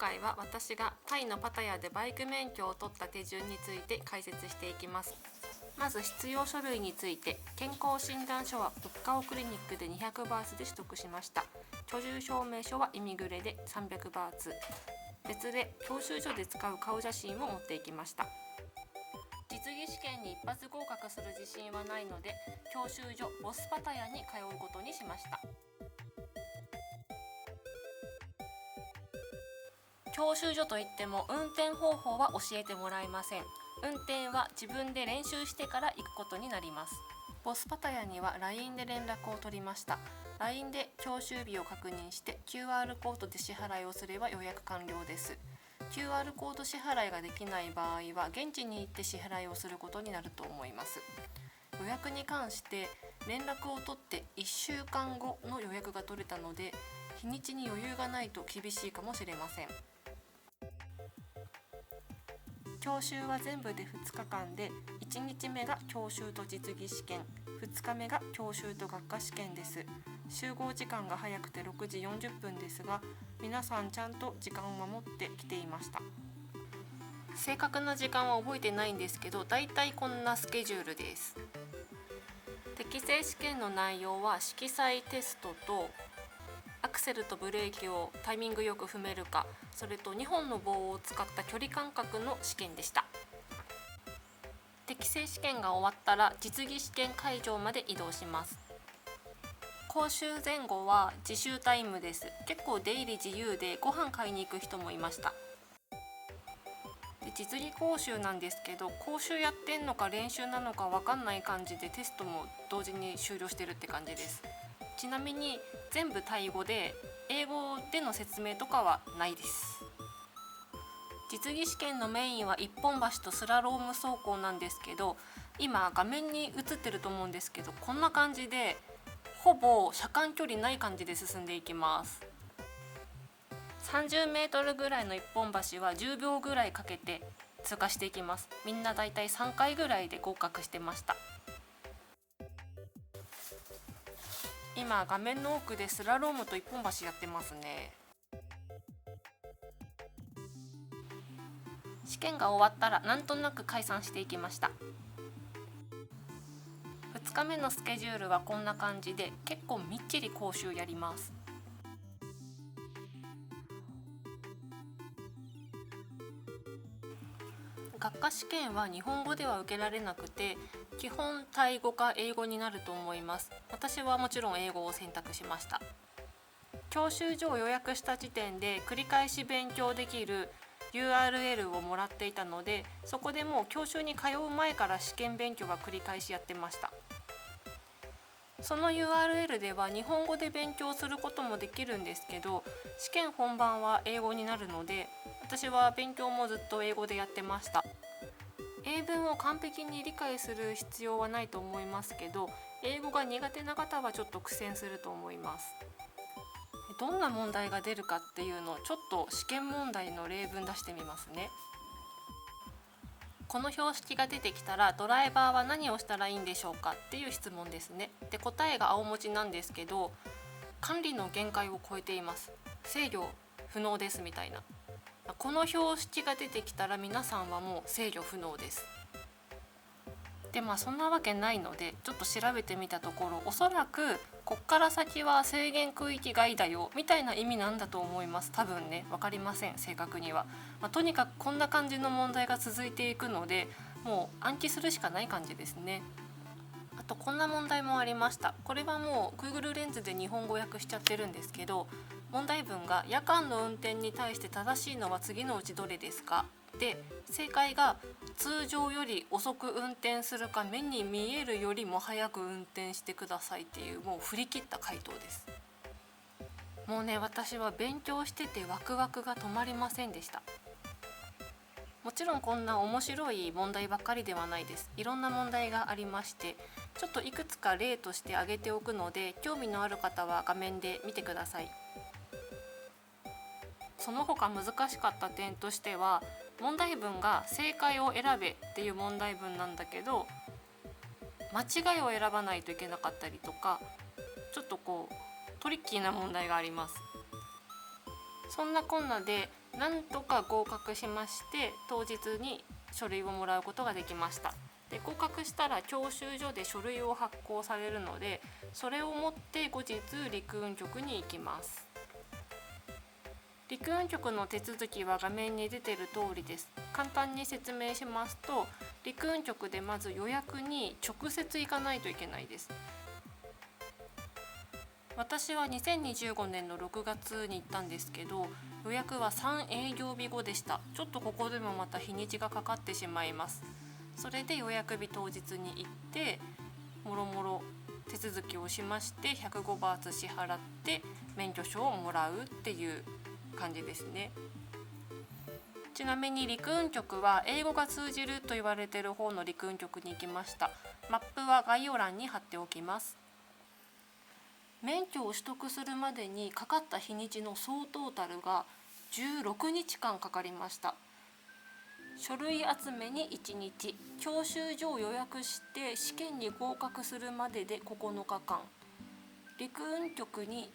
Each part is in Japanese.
回は私がタイのパタヤでバイク免許を取った手順について解説していきます。まず必要書類について、健康診断書は物価をクリニックで200バーツで取得しました。居住証明書はイミグレで300バーツ。別で教習所で使う顔写真を持っていきました。実技試験に一発合格する自信はないので、教習所ボスパタヤに通うことにしました。教習所といっても運転方法は教えてもらえません。運転は自分で練習してから行くことになります。ボスパタヤには LINE で連絡を取りました。 LINE で教習日を確認して QR コードで支払いをすれば予約完了です。 QR コード支払いができない場合は現地に行って支払いをすることになると思います。予約に関して連絡を取って1週間後の予約が取れたので、日にちに余裕がないと厳しいかもしれません。教習は全部で2日間で、1日目が教習と実技試験、2日目が教習と学科試験です。集合時間が早くて6時40分ですが、皆さんちゃんと時間を守ってきていました。正確な時間は覚えてないんですけど、だいたいこんなスケジュールです。適正試験の内容は色彩テストとアクセルとブレーキをタイミングよく踏めるか、それと2本の棒を使った距離感覚の試験でした。適正試験が終わったら実技試験会場まで移動します。講習前後は自習タイムです。結構出入り自由でご飯買いに行く人もいました。で、実技講習なんですけど、講習やってんのか練習なのか分かんない感じで、テストも同時に終了してるって感じです。ちなみに全部タイ語で、英語での説明とかはないです。実技試験のメインは一本橋とスラローム走行なんですけど、今画面に映ってると思うんですけど、こんな感じでほぼ車間距離ない感じで進んでいきます。30メートルぐらいの一本橋は10秒ぐらいかけて通過していきます。みんなだいたい3回ぐらいで合格してました。今画面の奥でスラロームと一本橋やってますね。試験が終わったらなんとなく解散していきました。2日目のスケジュールはこんな感じで、結構みっちり講習やります。学科試験は日本語では受けられなくて、基本タイ語か英語になると思います。私はもちろん英語を選択しました。教習所を予約した時点で繰り返し勉強できる URL をもらっていたので、そこでもう教習に通う前から試験勉強が繰り返しやってました。その URL では日本語で勉強することもできるんですけど、試験本番は英語になるので、私は勉強もずっと英語でやってました。英文を完璧に理解する必要はないと思いますけど、英語が苦手な方はちょっと苦戦すると思います。どんな問題が出るかっていうのをちょっと試験問題の例文出してみますね。この標識が出てきたらドライバーは何をしたらいいんでしょうかっていう質問ですね。で、答えが青文字なんですけど、管理の限界を超えています、制御不能ですみたいな。この標識が出てきたら皆さんはもう制御不能です。で、そんなわけないのでちょっと調べてみたところ、おそらくこっから先は制限区域外だよみたいな意味なんだと思います。多分ね、分かりません正確には。とにかくこんな感じの問題が続いていくので、もう暗記するしかない感じですね。あとこんな問題もありました。これはもう Google レンズで日本語訳しちゃってるんですけど、問題文が夜間の運転に対して正しいのは次のうちどれですかで、正解が通常より遅く運転するか目に見えるよりも早く運転してくださいっていう、もう振り切った回答です。もうね、私は勉強しててワクワクが止まりませんでした。もちろんこんな面白い問題ばっかりではないです。いろんな問題がありまして、ちょっといくつか例として挙げておくので、興味のある方は画面で見てください。その他難しかった点としては、問題文が正解を選べっていう問題文なんだけど、間違いを選ばないといけなかったりとか、ちょっとトリッキーな問題があります。そんなこんなでなんとか合格しまして、当日に書類をもらうことができました。で、合格したら教習所で書類を発行されるので、それを持って後日陸運局に行きます。陸運局の手続きは画面に出ている通りです。簡単に説明しますと、陸運局でまず予約に直接行かないといけないです。私は2025年の6月に行ったんですけど、予約は3営業日後でした。ちょっとここでもまた日にちがかかってしまいます。それで予約日当日に行って、もろもろ手続きをしまして105バーツ支払って免許証をもらうっていう感じですね。ちなみに陸運局は英語が通じると言われている方の陸運局に行きました。マップは概要欄に貼っておきます。免許を取得するまでにかかった日にちの総トータルが16日間かかりました。書類集めに1日、教習所を予約して試験に合格するまでで9日間、陸運局に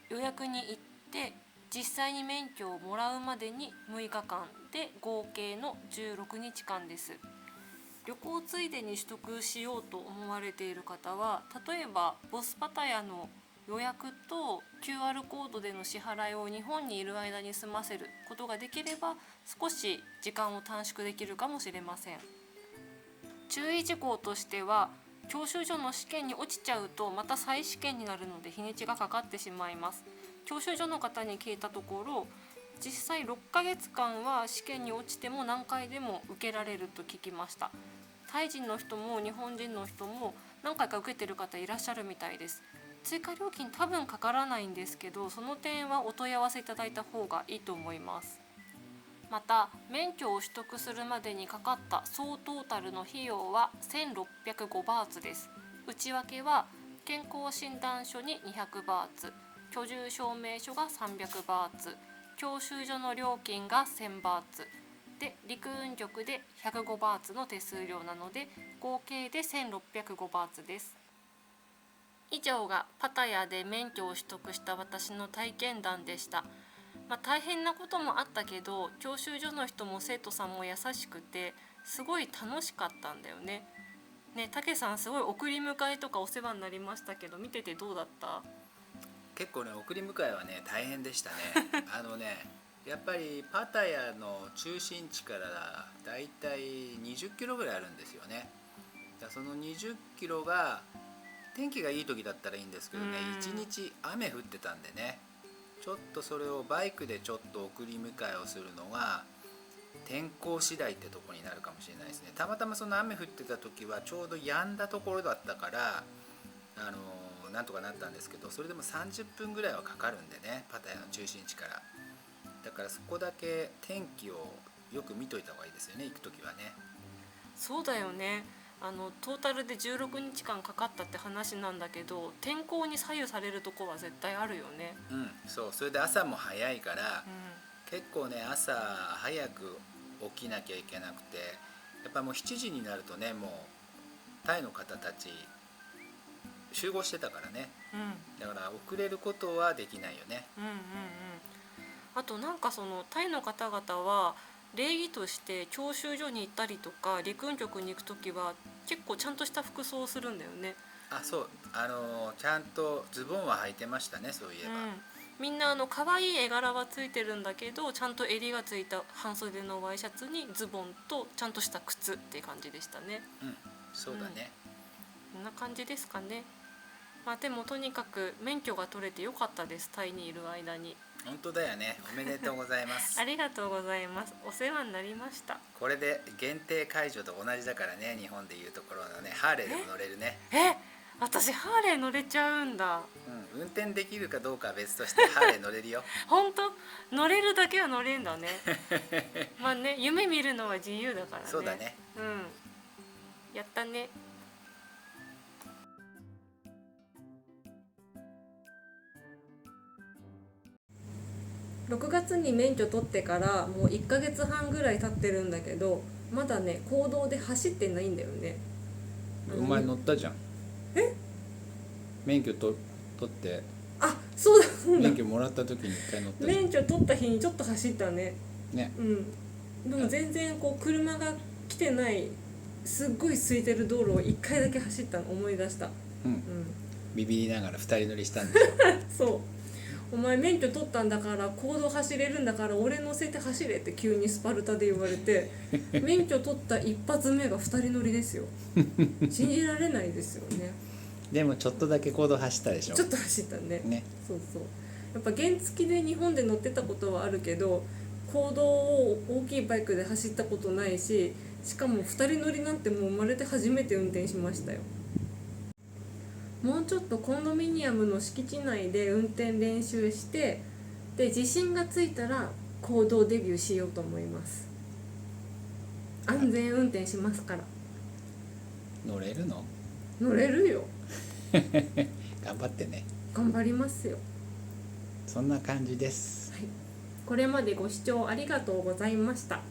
予約に行って実際に免許をもらうまでに6日間で合計の16日間です。旅行ついでに取得しようと思われている方は、例えばボスパタヤの予約と QR コードでの支払いを日本にいる間に済ませることができれば、少し時間を短縮できるかもしれません。注意事項としては、教習所の試験に落ちちゃうとまた再試験になるので日にちがかかってしまいます。教習所の方に聞いたところ、実際6ヶ月間は試験に落ちても何回でも受けられると聞きました。タイ人の人も日本人の人も何回か受けてる方いらっしゃるみたいです。追加料金多分かからないんですけど、その点はお問い合わせいただいた方がいいと思います。また、免許を取得するまでにかかった総トータルの費用は1605バーツです。内訳は健康診断書に200バーツ、居住証明書が300バーツ、教習所の料金が1000バーツで、陸運局で105バーツの手数料なので合計で1605バーツです。以上がパタヤで免許を取得した私の体験談でした。大変なこともあったけど、教習所の人も生徒さんも優しくてすごい楽しかったんだよね。たけさん、すごい送り迎えとかお世話になりましたけど、見ててどうだった？結構ね、送り迎えはね大変でしたね。やっぱりパタヤの中心地からだいたい20キロぐらいあるんですよね。その20キロが天気がいい時だったらいいんですけどね、1日雨降ってたんでね、ちょっとそれをバイクでちょっと送り迎えをするのが天候次第ってとこになるかもしれないですね。たまたまその雨降ってた時はちょうど止んだところだったからなんとかなったんですけど、それでも30分ぐらいはかかるんでね、パタヤの中心地から。だからそこだけ天気をよく見といた方がいいですよね、行く時はね。そうだよね。トータルで16日間かかったって話なんだけど、天候に左右されるとこは絶対あるよね。そう。それで朝も早いから、結構ね、朝早く起きなきゃいけなくて、やっぱもう7時になるとね、もうタイの方たち集合してたからね、だから遅れることはできないよね。あとそのタイの方々は礼儀として教習所に行ったりとか陸運局に行くときは結構ちゃんとした服装をするんだよね。そう、ちゃんとズボンは履いてましたね、そういえば。みんな可愛い絵柄はついてるんだけど、ちゃんと襟がついた半袖のワイシャツにズボンとちゃんとした靴って感じでしたね。そうだね。こんな感じですかね。でもとにかく免許が取れてよかったです、タイにいる間に。本当だよね。おめでとうございますありがとうございます。お世話になりました。これで限定解除と同じだからね、日本でいうところのね、ハーレーでも乗れるね。私ハーレー乗れちゃうんだ。運転できるかどうかは別としてハーレー乗れるよ。本当？乗れるだけは乗れんだね。夢見るのは自由だからね。そうだね。やったね。6月に免許取ってからもう1ヶ月半ぐらい経ってるんだけど、まだね、公道で走ってないんだよね。お前乗ったじゃん。免許取って。そうだ、免許もらった時に1回乗ったじゃん免許取った日にちょっと走ったね。ね。でも全然こう車が来てないすっごい空いてる道路を1回だけ走ったの思い出した。ビビりながら2人乗りしたんでしょそう、お前免許取ったんだから公道走れるんだから俺乗せて走れって急にスパルタで言われて免許取った一発目が2人乗りですよ。信じられないですよね。でもちょっとだけ行動走ったでしょちょっと走ったね。ね。そうそう、やっぱ原付で日本で乗ってたことはあるけど公道を大きいバイクで走ったことないし、しかも2人乗りなんてもう生まれて初めて運転しましたよ。もうちょっとコンドミニアムの敷地内で運転練習して、で自信がついたら公道デビューしようと思います。安全運転しますから。乗れるの？乗れるよ。頑張ってね。頑張りますよ。そんな感じです。これまでご視聴ありがとうございました。